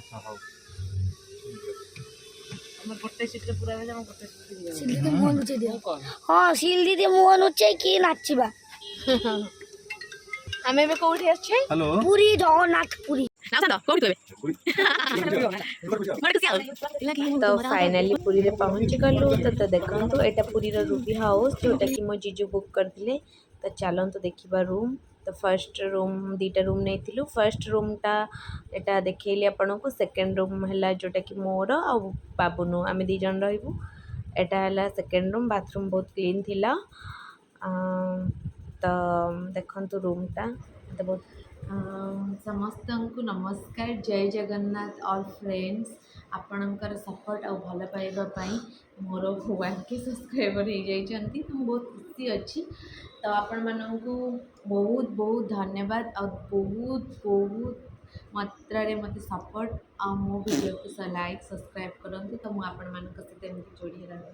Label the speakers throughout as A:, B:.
A: अच्छा हौ
B: ଆମେ ଗୋଟେ ସିଟ୍ରେ ପୁରା ହେଲେ ଆମେ ଗୋଟେ ସିଟ୍
C: ସିଲ୍ ଦିଦି ମୁହଁ ଲୁଚେଇ ଦିଅ। ହଁ ସିଲ୍ ଦିଦି ମୁହଁ ଲୁଚେଇକି ନାଚିବା।
B: ଆମେ ଏବେ କୋଉଠି ଆସିଛେ?
A: हेलो
C: ପୁରୀ ଜଗନ୍ନାଥ ପୁରୀ।
D: तो फाइनाली पुरी रे पहुँची गलु तो देखंतु एटा पुरी रो रूबी हाउस जोटा कि मो जीजू बुक करथिले तो चलंतु देखिबा रूम तो फर्स्ट रूम दीटा रूम नेथिलु फर्स्ट रूम टा एटा देखेली आपन को सेकंड रूम हला जोटा कि मोर आ बाबुनु आमे दी जन रहबु एटा हला सेकंड रूम बाथरूम बहुत क्लीन थिला तो देखंतु रूम टा तो बहुत समस्त को नमस्कार जय जगन्नाथ ऑल फ्रेंड्स आपणकर सपोर्ट आ भल पाइबा मोर 1K सब्सक्राइबर हो जाइए तो बहुत खुशी अच्छी तो आपण मानू बहुत बहुत धन्यवाद आ बहुत बहुत मात्रा मत सपोर्ट आ मो वीडियो को लाइक सब्सक्राइब करंतु तो मुझे आपण मान सहित एमती जोड़ी रही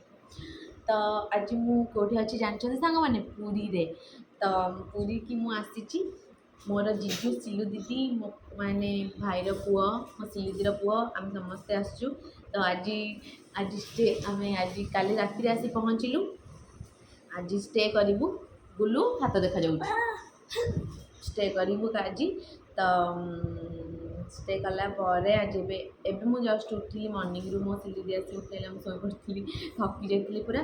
D: तो आज मुझे अच्छी जानते सांग मैंने पुरी रे तो पुरी की मुझे मोर जीजू सिलु दीदी मो माने भाईर पुआ मो सिलु दीदी पुआ आम समस्ते आसचु तो आज आज स्टे आम आज काली राति आसी पहुँचलु आज स्टे करूँ बुलू हाथ देखा जाऊँ स्टे करूँ आज तो स्टे कलापर आज एवं मुझे जस्ट उठिली मॉर्निंग रू मो सिलु दीदी आसी उठेला मुझे पड़ी थकी जाइली पूरा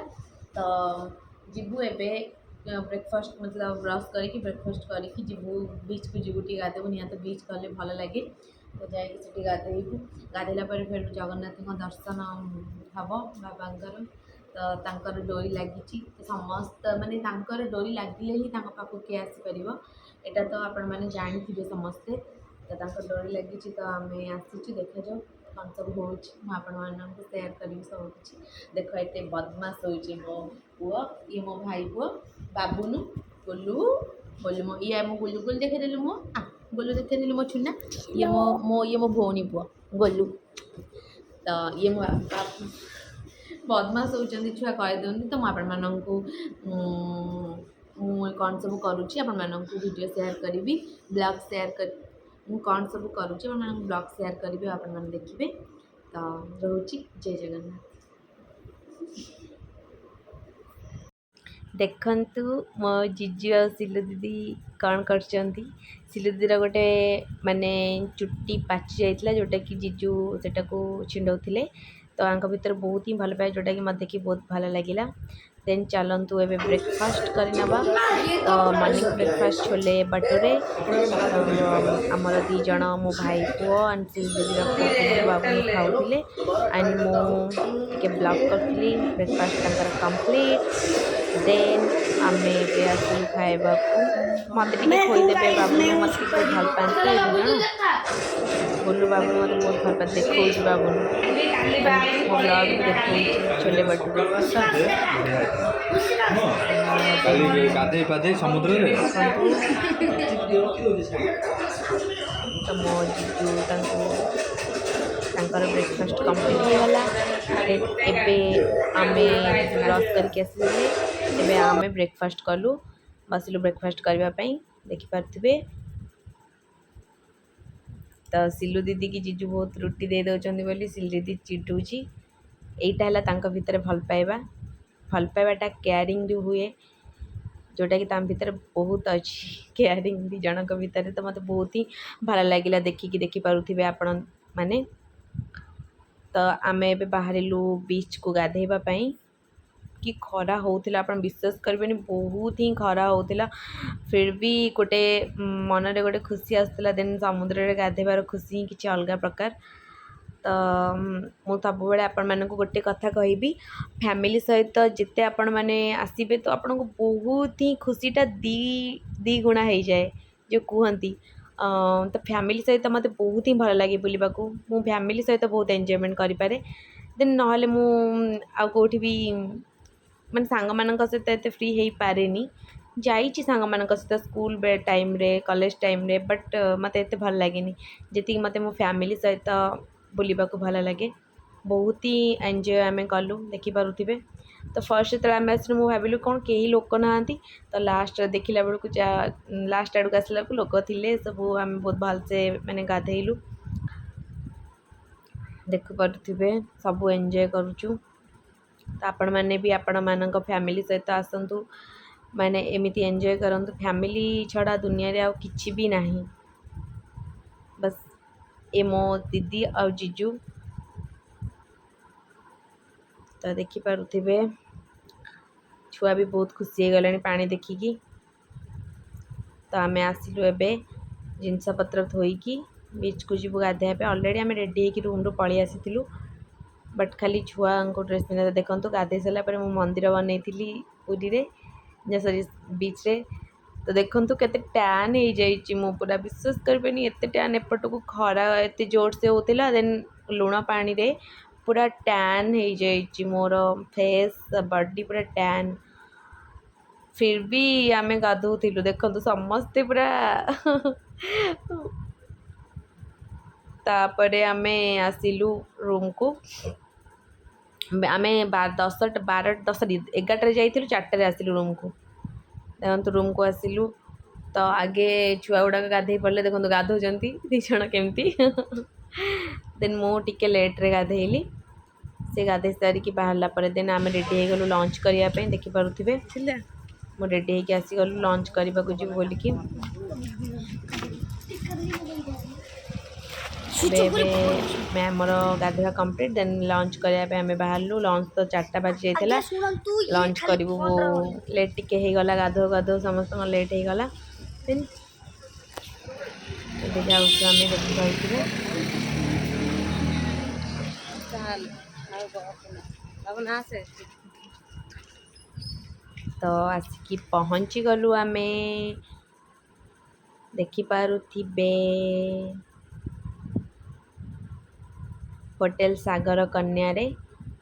D: तो जीवु एवं ब्रेकफास्ट मतलब ब्रश करके ब्रेकफास्ट करके जीवु बीच को जीवु टी गाधेबू निया तो बीच गले भल लगे तो जाकि गाधेबू गाधेला फिर जगन्नाथ दर्शन हम बाबांकर तो तांकर डोरी लगी समस्त माने तांकर डोरी लगिले ही पाखु किए आसीपर यहाँ तो आपण मैंने जानी समस्ते तो तांकर डोरी लगी तो आम आसी देखा जाओ कौन सब हो सेयार करी सब किसी देख एत बदमाश हो मो पुआ ये मो भाई पुआ बाबुनु गोलू गोलू मो ये मो गोलू गोलू देखे देलु मो गोलू देखे देलु मो छुना ये मो भौणी पुआ गोलू तो ये मो बदमाश होती छुआ कहीदे तो मुझे कौन सब करुँची वीडियो सेयार करी ब्लॉग सेयार कर कौन सब करुँची ब्लॉग सेयार करी आप देखिए तो रोची जय जगन्नाथ देखंतु मो जीजू आ सिलु दीदी कौन कर सिलु दीदी गोटे माने चुट्टी पाचि जाइला जोटा कि जीजू सेटा को छिंडौथिले तो आंक भीतर बहुत ही भल पाए जोटा कि मत देखी बहुत भल लगिला देन चलतु एवं ब्रेकफास्ट करना तो मॉर्निंग ब्रेकफास्ट छोले भटूरे आमर दीज मो भाई पुओ एंड दीदी बाबू खाऊले एंड मुझे ब्लॉग करी ब्रेकफास्ट कंप्लीट देन आम आसलु खाइबा मत खोईदेवे बाबू मत बहुत भल पाते बोलू बाबू मत बहुत भल पाते देखो बाबू मो ब्लॉग भी देखो छोले भटूरे
A: गाधे पाधे समुद्र रे
D: तो मो जीजू ब्रेकफास्ट कंप्लीट होगा आम ब्रश करके आसले आम ब्रेकफास्ट कलु बसिलु ब्रेकफास्ट करने देखिपे तो सिलु दीदी की जीजू बहुत रुटी दे दौरान बोली सिलु दीदी चिडुची यहीटा है भितर भल पाइबाटा केयरिंग हुए जोटा कि भीतर बहुत अच्छी केयरिंग दी जनक भितर तो मत बहुत ही भल लगे देखिकी देखिपे आपण मैंने तो आम ए बाहरलु बीच को गाधेवाई कि खरा होता आप विश्वास करें बहुत ही खरा होता फिर भी गोटे मनरे गोटे खुशी आसला देन समुद्र में गाधेबार खुशी ही किसी अलग प्रकार तो मु सब बेले आपण मानक गोटे कथा कहि फैमिली सहित जिते आपण मैंने आसबे तो आपन को बहुत ही खुशीटा दी गुणा हो जाए जो कहती तो फैमिली सहित मत बहुत ही भल लगे बुलवा को मु फैमिली सहित बहुत एंजॉयमेंट करें देन ना मु आउ कौटी भी मैंने सांग मान सहित एत फ्री हो पारे जाइए सांग मान सहित स्कूल टाइम रे कॉलेज टाइम रे बट मत एत भल लगे जी मत मो फैमिली सहित बुलवा को भल लगे बहुत ही एंजॉय आम कलु देखिपे तो फर्स्ट जो आम आसलु मुझे भाविलु कौन कहीं लोक ना तो लास्ट देखला बेलू लास्ट आड़ को आसला लोक थे सब आम बहुत भलसे मैंने गाधेलु ଦେଖିପାରୁଥିବେ ସବୁ ଏନ୍ଜୟ କରୁଛୁ। ତ ଆପଣମାନେ ବି ଆପଣମାନଙ୍କ ଫ୍ୟାମିଲି ସହିତ ଆସନ୍ତୁ, ମାନେ ଏମିତି ଏନ୍ଜୟ କରନ୍ତୁ। ଫ୍ୟାମିଲି ଛଡ଼ା ଦୁନିଆରେ ଆଉ କିଛି ବି ନାହିଁ। ବସ୍ ଏ ମୋ ଦିଦି ଆଉ ଜିଜୁ। ତ ଦେଖିପାରୁଥିବେ ଛୁଆ ବି ବହୁତ ଖୁସି ହେଇଗଲେଣି ପାଣି ଦେଖିକି। ତ ଆମେ ଆସିଲୁ ଏବେ ଜିନିଷପତ୍ର ଥୋଇକି ବିଚ୍କୁ ଯିବୁ ଗାଧୋଇବା ପାଇଁ। ଅଲରେଡ଼ି ଆମେ ରେଡ଼ି ହେଇକି ରୁମ୍ରୁ ପଳେଇ ଆସିଥିଲୁ, ବଟ୍ ଖାଲି ଛୁଆଙ୍କୁ ଡ୍ରେସ୍ ପିନ୍ଧା ଦେଖନ୍ତୁ। ଗାଧୋଇ ସାରିଲା ପରେ ମୁଁ ମନ୍ଦିର ବନେଇଥିଲି ପୁରୀରେ, ସରି ବିଚ୍ରେ। ତ ଦେଖନ୍ତୁ କେତେ ଟ୍ୟାନ୍ ହେଇଯାଇଛି ମୁଁ, ପୁରା ବିଶ୍ୱାସ କରିବେନି ଏତେ ଟ୍ୟାନ୍। ଏପଟକୁ ଖରା ଏତେ ଜୋରସେ ହେଉଥିଲା, ଦେନ୍ ଲୁଣ ପାଣିରେ ପୁରା ଟ୍ୟାନ୍ ହେଇଯାଇଛି ମୋର ଫେସ୍ ବଡି ପୁରା ଟ୍ୟାନ୍। ଫିର୍ ବି ଆମେ ଗାଧୋଉଥିଲୁ, ଦେଖନ୍ତୁ ସମସ୍ତେ ପୁରା ତାପରେ ଆମେ ଆସିଲୁ ରୁମ୍କୁ। ଆମେ 11ଟାରେ ଯାଇଥିଲୁ, 4ଟାରେ ଆସିଲୁ ରୁମ୍କୁ। ଦେଖନ୍ତୁ ରୁମ୍କୁ ଆସିଲୁ ତ ଆଗେ ଛୁଆ ଗୁଡ଼ାକ ଗାଧୋଇ ପଡ଼ିଲେ, ଦେଖନ୍ତୁ ଗାଧୋଉଛନ୍ତି 2 ଜଣ କେମିତି। ଦେନ୍ ମୁଁ ଟିକେ ଲେଟ୍ରେ ଗାଧୋଇଲି। ସେ ଗାଧୋଇ ସାରିକି ବାହାରିଲା ପରେ ଦେନ୍ ଆମେ ରେଡ଼ି ହେଇଗଲୁ ଲଞ୍ଚ୍ କରିବା ପାଇଁ। ଦେଖିପାରୁଥିବେ ମୁଁ ରେଡ଼ି ହେଇକି ଆସିଗଲୁ ଲଞ୍ଚ୍ କରିବାକୁ ଯିବୁ ବୋଲିକି। ଏବେ ଆମର ଗାଧୋଇବା କମ୍ପ୍ଲିଟ୍, ଦେନ୍ ଲଞ୍ଚ୍ କରିବା ପାଇଁ ଆମେ ବାହାରିଲୁ। ଲଞ୍ଚ୍ ତ 4ଟା ବାଜି ଯାଇଥିଲା। ଲଞ୍ଚ୍ କରିବୁ ଲେଟ୍ ଟିକେ ହେଇଗଲା, ଗାଧୋଉ ସମସ୍ତଙ୍କ ଲେଟ୍ ହେଇଗଲା। ଦେନ୍ ଏବେ ଯାଉଛୁ ଆମେ, ଦେଖିପାରୁଥିବେ। ତ ଆସିକି ପହଞ୍ଚିଗଲୁ ଆମେ, ଦେଖିପାରୁଥିବେ ହୋଟେଲ୍ ସାଗର କନ୍ୟାରେ,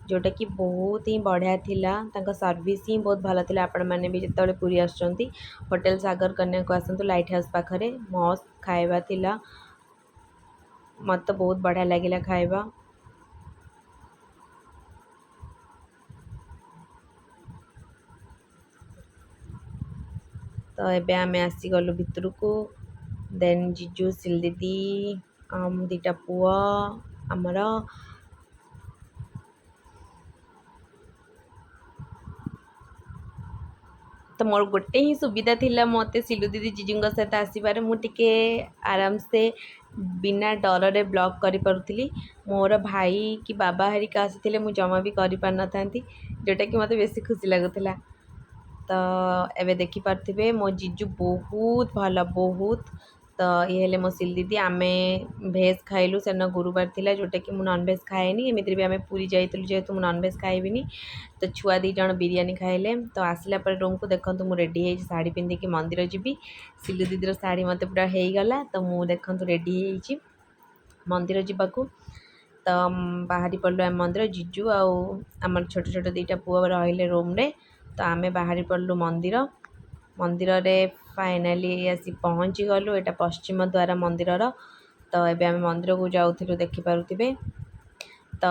D: ଯେଉଁଟାକି ବହୁତ ହିଁ ବଢ଼ିଆ ଥିଲା। ତାଙ୍କ ସର୍ଭିସ୍ ହିଁ ବହୁତ ଭଲ ଥିଲା। ଆପଣମାନେ ବି ଯେତେବେଳେ ପୁରୀ ଆସୁଛନ୍ତି ହୋଟେଲ୍ ସାଗର କନ୍ୟାକୁ ଆସନ୍ତୁ, ଲାଇଟ୍ ହାଉସ୍ ପାଖରେ। ମସ୍ତ ଖାଇବା ଥିଲା, ମୋତେ ବହୁତ ବଢ଼ିଆ ଲାଗିଲା ଖାଇବା। ତ ଏବେ ଆମେ ଆସିଗଲୁ ଭିତରକୁ। ଦେନ୍ ଜିଜୁ, ସିଲଦିଦି, 2ଟା ପୁଅ ଆମର। ତ ମୋର ଗୋଟେ ହିଁ ସୁବିଧା ଥିଲା ମୋତେ ସିଲୁ ଦିଦି ଜିଜୁଙ୍କ ସହିତ ଆସିବାରେ। ମୁଁ ଟିକେ ଆରାମସେ ବିନା ଡରରେ ବ୍ଲଗ୍ କରିପାରୁଥିଲି। ମୋର ଭାଇ କି ବାବା ହେରିକା ଆସିଥିଲେ ମୁଁ ଜମା ବି କରିପାରିନଥାନ୍ତି, ଯେଉଁଟାକି ମୋତେ ବେଶୀ ଖୁସି ଲାଗୁଥିଲା। ତ ଏବେ ଦେଖିପାରୁଥିବେ ମୋ ଜିଜୁ ବହୁତ ଭଲ, ବହୁତ। ତ ଇଏ ହେଲେ ମୋ ସିଲ୍ ଦିଦି। ଆମେ ଭେଜ୍ ଖାଇଲୁ, ସେଦିନ ଗୁରୁବାର ଥିଲା, ଯେଉଁଟାକି ମୁଁ ନନ୍ଭେଜ୍ ଖାଏନି। ଏମିତିରେ ବି ଆମେ ପୁରୀ ଯାଇଥିଲୁ ଯେହେତୁ ମୁଁ ନନ୍ଭେଜ୍ ଖାଇବିନି। ତ ଛୁଆ 2 ଜଣ ବିରିୟାନୀ ଖାଇଲେ। ତ ଆସିଲା ପରେ ରୁମ୍କୁ ଦେଖନ୍ତୁ ମୁଁ ରେଡ଼ି ହେଇଛି, ଶାଢ଼ୀ ପିନ୍ଧିକି ମନ୍ଦିର ଯିବି। ସିଲୁ ଦିଦିର ଶାଢ଼ୀ ମୋତେ ପୁରା ହେଇଗଲା। ତ ମୁଁ ଦେଖନ୍ତୁ ରେଡ଼ି ହେଇଛି ମନ୍ଦିର ଯିବାକୁ। ତ ବାହାରି ପଡ଼ିଲୁ ଆମେ ମନ୍ଦିର। ଜିଜୁ ଆଉ ଆମର ଛୋଟ 2ଟା ପୁଅ ରହିଲେ ରୁମ୍ରେ। ତ ଆମେ ବାହାରି ପଡ଼ିଲୁ ମନ୍ଦିରରେ ଫାଇନାଲି ଆସି ପହଞ୍ଚିଗଲୁ। ଏଇଟା ପଶ୍ଚିମ ଦ୍ୱାର ମନ୍ଦିରର। ତ ଏବେ ଆମେ ମନ୍ଦିରକୁ ଯାଉଥିଲୁ, ଦେଖିପାରୁଥିବେ। ତ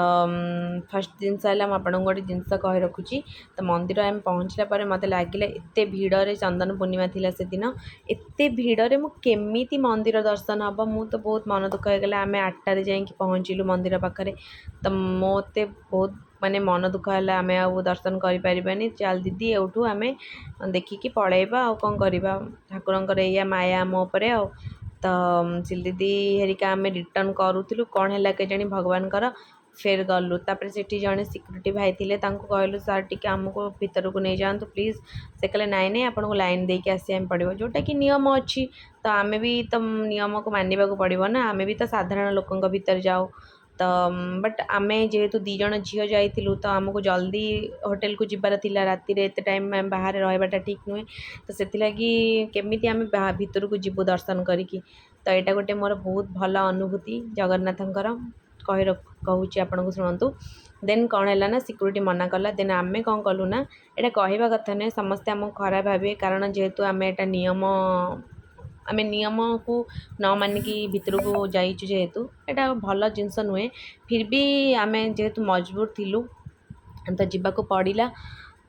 D: ଫାର୍ଷ୍ଟ ଜିନିଷ ହେଲା, ମୁଁ ଆପଣଙ୍କୁ ଗୋଟେ ଜିନିଷ କହି ରଖୁଛି। ତ ମନ୍ଦିର ଆମେ ପହଞ୍ଚିଲା ପରେ ମୋତେ ଲାଗିଲା ଏତେ ଭିଡ଼ରେ, ଚନ୍ଦନ ପୂର୍ଣ୍ଣିମା ଥିଲା ସେଦିନ, ଏତେ ଭିଡ଼ରେ ମୁଁ କେମିତି ମନ୍ଦିର ଦର୍ଶନ ହେବ। ମୁଁ ତ ବହୁତ ମନ ଦୁଃଖ ହେଇଗଲା। ଆମେ 8ଟାରେ ଯାଇକି ପହଞ୍ଚିଲୁ ମନ୍ଦିର ପାଖରେ। ତ ମୋତେ ବହୁତ ମାନେ ମନ ଦୁଃଖ ହେଲା, ଆମେ ଆଉ ଦର୍ଶନ କରିପାରିବାନି। ଚାଲ ଦିଦି ଏଉଠୁ ଆମେ ଦେଖିକି ପଳେଇବା, ଆଉ କ'ଣ କରିବା। ଠାକୁରଙ୍କର ଏଇଆ ମାୟା ଆମ ଉପରେ ଆଉ। ତ ସିଲ୍ ଦିଦି ହେରିକା ଆମେ ରିଟର୍ଣ୍ଣ କରୁଥିଲୁ, କ'ଣ ହେଲା କେଜାଣି ଭଗବାନଙ୍କର, ଫେର୍ ଗଲୁ। ତାପରେ ସେଠି ଜଣେ ସିକ୍ୟୁରିଟି ଭାଇ ଥିଲେ, ତାଙ୍କୁ କହିଲୁ ସାର୍ ଟିକେ ଆମକୁ ଭିତରକୁ ନେଇଯାଆନ୍ତୁ ପ୍ଲିଜ୍। ସେ କହିଲେ ନାଇଁ ଆପଣଙ୍କୁ ଲାଇନ୍ ଦେଇକି ଆସିବା ପାଇଁ ପଡ଼ିବ, ଯେଉଁଟାକି ନିୟମ ଅଛି। ତ ଆମେ ବି ତ ନିୟମକୁ ମାନିବାକୁ ପଡ଼ିବ ନା, ଆମେ ବି ତ ସାଧାରଣ ଲୋକଙ୍କ ଭିତରେ ଯାଉ। ତ ବଟ୍ ଆମେ ଯେହେତୁ 2 ଜଣ ଝିଅ ଯାଇଥିଲୁ, ତ ଆମକୁ ଜଲ୍ଦି ହୋଟେଲକୁ ଯିବାର ଥିଲା। ରାତିରେ ଏତେ ଟାଇମ୍ ଆମେ ବାହାରେ ରହିବାଟା ଠିକ୍ ନୁହେଁ। ତ ସେଥିଲାଗି କେମିତି ଆମେ ଭିତରକୁ ଯିବୁ ଦର୍ଶନ କରିକି। ତ ଏଇଟା ଗୋଟେ ମୋର ବହୁତ ଭଲ ଅନୁଭୂତି ଜଗନ୍ନାଥଙ୍କର, କହୁଛି ଆପଣଙ୍କୁ ଶୁଣନ୍ତୁ। ଦେନ୍ କ'ଣ ହେଲା ନା, ସିକ୍ୟୁରିଟି ମନା କଲା। ଦେନ୍ ଆମେ କ'ଣ କଲୁ ନା, ଏଇଟା କହିବା କଥା ନୁହେଁ, ସମସ୍ତେ ଆମକୁ ଖରାପ ଭାବିବେ। କାରଣ ଯେହେତୁ ଆମେ ଏଇଟା ନିୟମକୁ ନ ମାନିକି ଭିତରକୁ ଯାଇଛୁ, ଯେହେତୁ ଏଇଟା ଭଲ ଜିନିଷ ନୁହେଁ। ଫିର୍ ବି ଆମେ ଯେହେତୁ ମଜବୁର ଥିଲୁ ତ ଯିବାକୁ ପଡ଼ିଲା।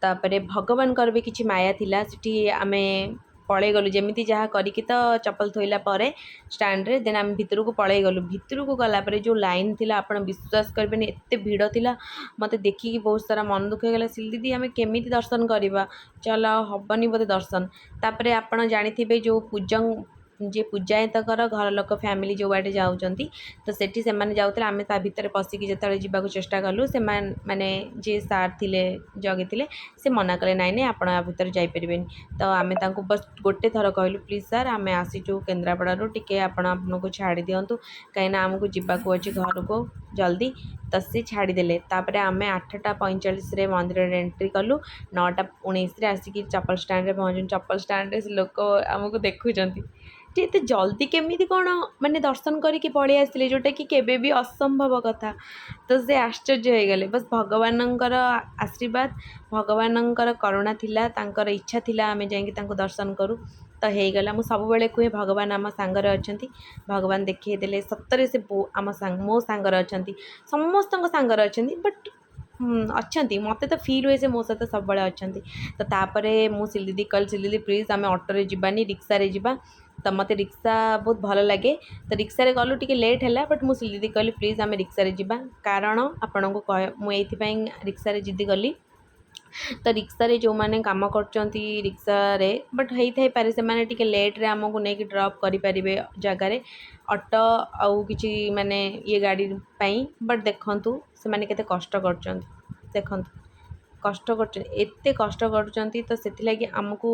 D: ତାପରେ ଭଗବାନଙ୍କର ବି କିଛି ମାୟା ଥିଲା, ସେଠି ଆମେ पलई गलु जमी जहाँ करिकी तो चप्पल थोइला पर स्टैंड रे देन आम भितर को पलई गलु भितर को गलापर जो लाइन थिला आपण विश्वास करें एत भिड़ थिला मते देखिकी बहुत सारा मन दुख होगा सिल दीदी आम केमी दर्शन करवा चल हबनी बोधे दर्शन तापर आपण जानी जो पूजन जे पूजायतर घर लोक फैमिली जो बाटे जाऊँगी तो सेठी से माने जाउतले आमे ता भितर पशिकी जेतले जीवाक चेष्टा कलु से माने जे सार थिले जगे थिले से मना कले नाई नाई आपण आ भितर जाई परिबेनी तो आमे तांको बस गोटे थर कहलु प्लीज सर आमे आसीचु केन्द्रापड़ारू टिके आपण आपनको छाड़ी दियंतु कहीं आमको जीवाक अच्छे घर को जल्दी तो सी छाड़ीदेले तापर आमे 8:45 रे मंदिर एंट्री कलु 9:19 आसिकी चप्पल स्टैंड रे पहुँचु चप्पल स्टैंड रे लोक आमको देखुचंती एत जल्दी केमी कौन माने दर्शन करके पलि आसिले जोटा कि केबे भी असंभव कथा तो से आश्चर्य हो गले बस भगवानंकर आशीर्वाद भगवानंकर करुणा थिला तांकर इच्छा थिला आमे जाइंकी तांको दर्शन करूँ तो हो गला मुझे सब बेले कहे भगवान आम सांगरे अच्छी भगवान देखिए सतरे से आम मो सांगरे अच्छा समस्त सांगरे अच्छा बट अच्छा मत तो फील हुए से मो सहित सब अच्छा तो तापर मु सिल दीदी कल सिल दीदी प्लीज आम ऑटो जावानी रिक्सा रे जीवा तो मत रिक्सा बहुत भल लगे तो रिक्सा रे गलु टिके लेट है बट मु सिल दीदी कहली प्लीज आम रिक्सा रे जीवा कारण आपण को कह मुझे रिक्सा रे जिद्दी गली तो रिक्सा रे जो माने काम करचंती रिक्सा रे बट हेई थाई पारे से माने टिके लेट रे हमको नेकी ड्रॉप करि परिबे जगह रे ऑटो आउ किछि माने ये गाड़ी पई बट देखंतु से माने केते कष्ट करचंती देखंतु कष्ट कर एते कष्ट करुँच तो से आमको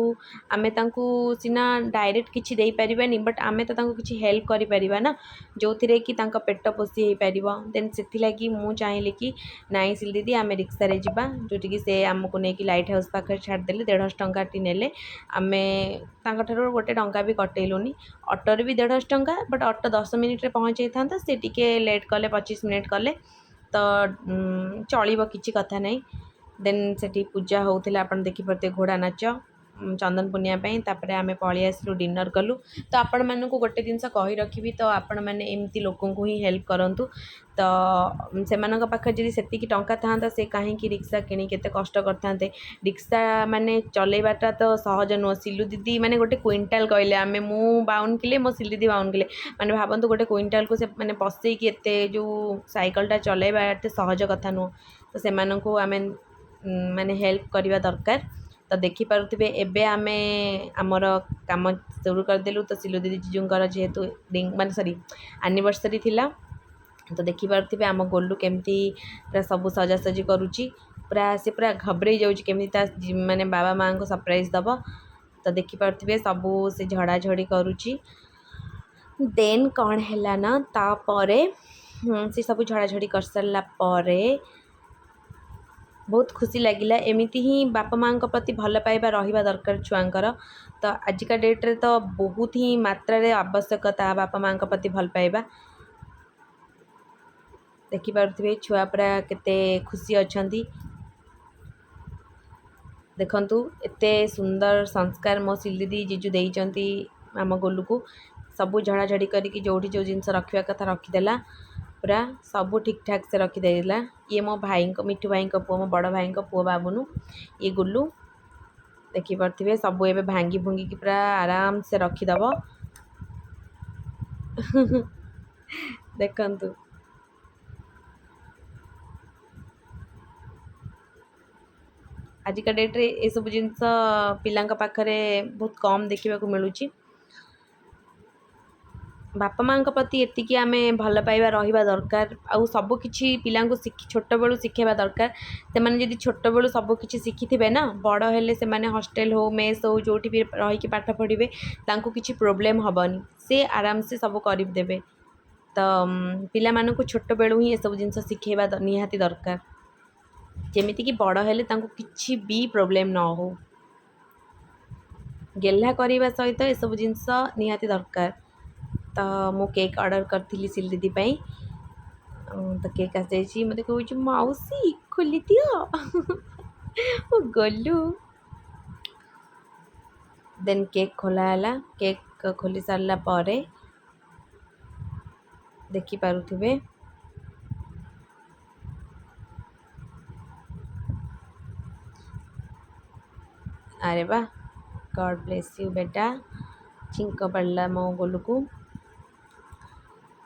D: आमे तांकु सिना डायरेक्ट किछि देई परिबानी बट आमे तो तांकु किछि हेल्प करि परिबा ना जो थिरे कि तांका पेट पोषी हो पारिबो देन से मु चाहिए कि नाई सिल दीदी आमे रिक्सा रे जिबा जोटी कि से आमको नेकी लाइट हाउस पाखे छाड़ देले 150 टंका टी नेले आमे तांका ठारो गोटे टंका भी कटेलुनी ऑटो रे भी 150 टंका बट ऑटो 10 मिनिट रे पहुँचे था से टिके लेट कले 25 मिनिट कले तो चलिबो किछि कथा नहीं देन सेठी पूजा होउथिला आपण देखि परते घोड़ा नाच चंदन पुनिया तापर आमे पळि आसलु डिनर कलु तो आपण मानकु गोटे दिन कहि रखिबी तो आपण माने एमती लोकन को ही हेल्प करंतु तो सेमानक पाखे जदि सेतिकी टंका थांता से काहे कि रिक्शा किणी केते कष्ट करथांते रिक्शा माने चलेबाटा तो सहज नुह सिलु दीदी माने गोटे क्विंटाल कहले आमे मु 52 किले मो सिलु दीदी 52 किले माने भाबंतु गोटे क्विंटाल को से माने पसई कि एते जो साइकलटा चलेबा एते सहज कथा नुह तो सेमानकु आमे माने हेल्प करवा दरकार तो देखिपे एबे आमे आमर काम शुरू करदेलु तो सिलु दीदी जीजूंकर जेहेतु रिंग माने सॉरी एनिवर्सरी थिला तो देखिपे आम गोलू केमती पूरा सब सजासजी करुच्ची पूरा घबरे जाऊँगी केमती माने बाबा माँ को सरप्राइज दब तो देखिपे सबू से झड़ाझड़ी करुच्ची देन कौन है ना तापरे से सब झड़ाझड़ी कर सारा पर बहुत खुशी लगिला एमिति ही बापा माँ प्रति भल पाइबा रहिबा दरकार छुआंकर तो आजिका डेट्रे तो बहुत ही मात्रा रे आवश्यकता बापा माँ प्रति भल पाइबा देखिपे छुआ पूरा केते खुशी अच्छी देखंतु एते सुंदर संस्कार मो सिल दीदी जीजू देइचंती आम गोलू को सबू झड़ाझड़ी करके जो जिनस रखा कथा रखीदेला पूरा सब ठीक ठाक से रखीदेला ये मो भाई मिठू भाई पुओ मो बड़ भाई पुओ बाबुनु ये गुल्लू देखिपे सब ए भांगी भुंगी की पूरा आराम से रखीदब देखंतु आजिका डेट्रे ये सब जिनस पिला पाखरे बहुत कम देखा मिलूँ बापा माँ प्रति एतिकी आमे भल पाइबा रहिबा दरकार आउ सब किछि पिला छोट बेलू शिखेबा दरकार से माने जदि छोट बेलू सब किछि शिखिथिबे ना बड़ हेले से माने हॉस्टल हो मेस हो जोठी भी रही पाठ पढ़िबे तांको किछि प्रॉब्लम हबनी से आराम से सब कर देबे तो पिला मानकु छोट बेलू ही ये सब जिनस शिखेबा निहाती दरकार जेमिति कि बड़ हेले तांको किछि भी प्रॉब्लम न हो गेल्हा करबा सहित ये सब जिनस निहाती दरकार तो मु केक ऑर्डर करथिली सिल दीदी पाई तो केक आसी मत कहूँ मौसी खोली दियो ओ गलू देन केक खोला केक खोली सारा पर देखि पारुथिबे अरे वाह गॉड ब्लेस यू बेटा छिंक पड़ला मो गोलू को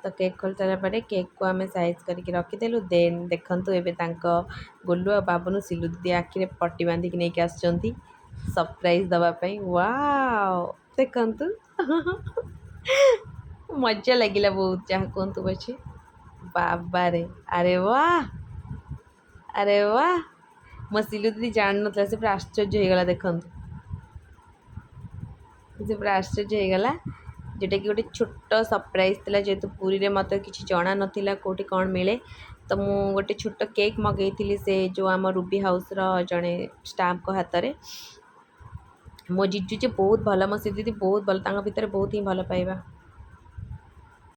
D: तो केक खोल सारा पर केक को आम साइज करके रखीदेलु देन देखंतु एबे तांको गोलू आ बाबुनु सिलु दीदी आखिरे पट्टी बांधिक नहीं आसचंती सरप्राइज दवा पई वाओ देखंतु मजा लगिला बहुत जहाँ कहतु पछे बाबा रे अरे वाह मो सिलु दीदी जान नथला से पूरा आश्चर्य हो गला देखंतु से पूरा आश्चर्य हो गला जोटा कि गोटे छोट सरप्राइज था जेहेतु पुरी रे मत किसी जना नाला कौटी कौन मिले तो मु गोटे छोट केक मगई से जो आम रूबी हाउस रो जड़े स्टाफ को हाथ में मो जीजू जे बहुत भल मो सी दीदी बहुत भल भितर बहुत ही भल पाइबा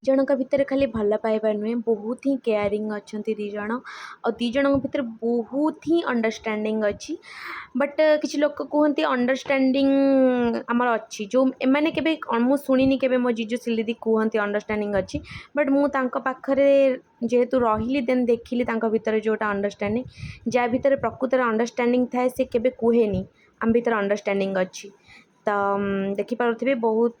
D: जनक भितर खाली भल पाइबा नुहे बहुत ही केयरिंग अच्छा दी जन और दी जन भितर बहुत ही अंडरस्टैंडिंग अच्छी बट किसी लोग कहते अंडरस्टैंडिंग आमर अच्छी जो एमाने केबे मु सुनिनी केबे मो जीजू सिल दीदी कहते अंडरस्टैंडिंग अच्छी बट मु तांको पाखरे जेहेतु रही देन देखिली तांको भितर जोटा अंडरस्टैंडिंग जहाँ भितर प्रकृत अंडरस्टैंडिंग थाए से केबे कहेनी आम भितर अंडरस्टैंडिंग अच्छी तो देखिपे बहुत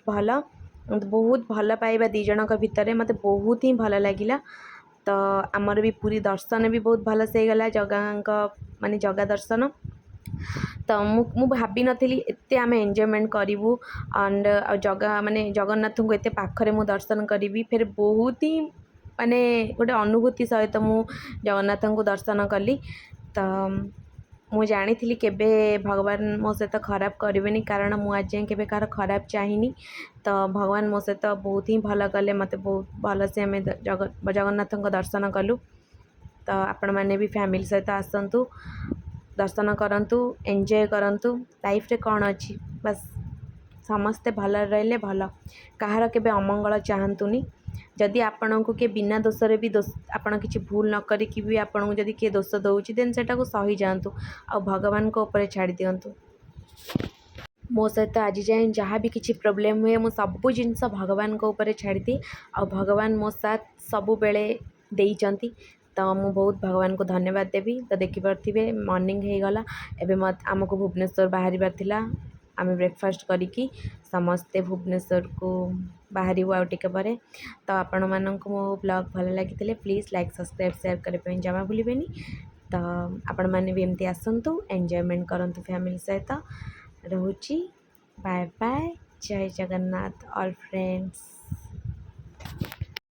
D: भल पाइबा दी जनक भितर मत बहुत ही भल लगिला तो आमर भी पूरी दर्शन भी बहुत भल से गला जगह माने जगह दर्शन तो मु भाभी नथिली एते आम एंजॉयमेंट करूँ एंड जगह माने जगन्नाथ को एते पाखरे मु दर्शन करी फिर बहुत ही माने गोटे अनुभूति सहित मु जगन्नाथ को दर्शन कली तो मु जानी केबे भगवान मो सहित खराब करेनि कारण मु आज जाए केबे कार खराब चाहिनी तो भगवान मो सहित बहुत ही भल कले मत बहुत भल से आम जगन्नाथ को दर्शन कलु तो आपण मैंने भी फैमिली सहित आसतु दर्शन करंतु एंजॉय करंतु लाइफ रे कौन अच्छी बस समस्ते भल रहिले भल कहार केबे अमंगल चाहतुनी जदि आपण को के बिना दोष रे भी दोष आपण किसी भूल न करिकी भी आपण को जदि किए दोष दउची देन सेटा को सही जातु आ भगवान को ऊपर छाड़ी दियंतु मो सहित आज जाए जहाँ भी किसी प्रोब्लेम हुए मु सबू जिनस भगवान को ऊपर छाड़ी दी आ भगवान मो साथ सबु बेले देइचंती तो मु बहुत भगवान को धन्यवाद देवी तो देखिपे मॉर्निंग हो गला एबे मत आमको भुवनेश्वर बाहर थिला आम ब्रेकफास्ट करिकी समस्ते भुवनेश्वर को बाहर आउ टिके पर तो आपण मानक मो ब्लॉग भल लगी प्लीज़ लाइक सब्सक्राइब शेयर करने जमा भूलें तो आपण मैंने भी एमती आसतु एंजॉयमेंट करंतु फैमिली सहित रोची बाय बाय जय जगन्नाथ ऑल फ्रेंड्स।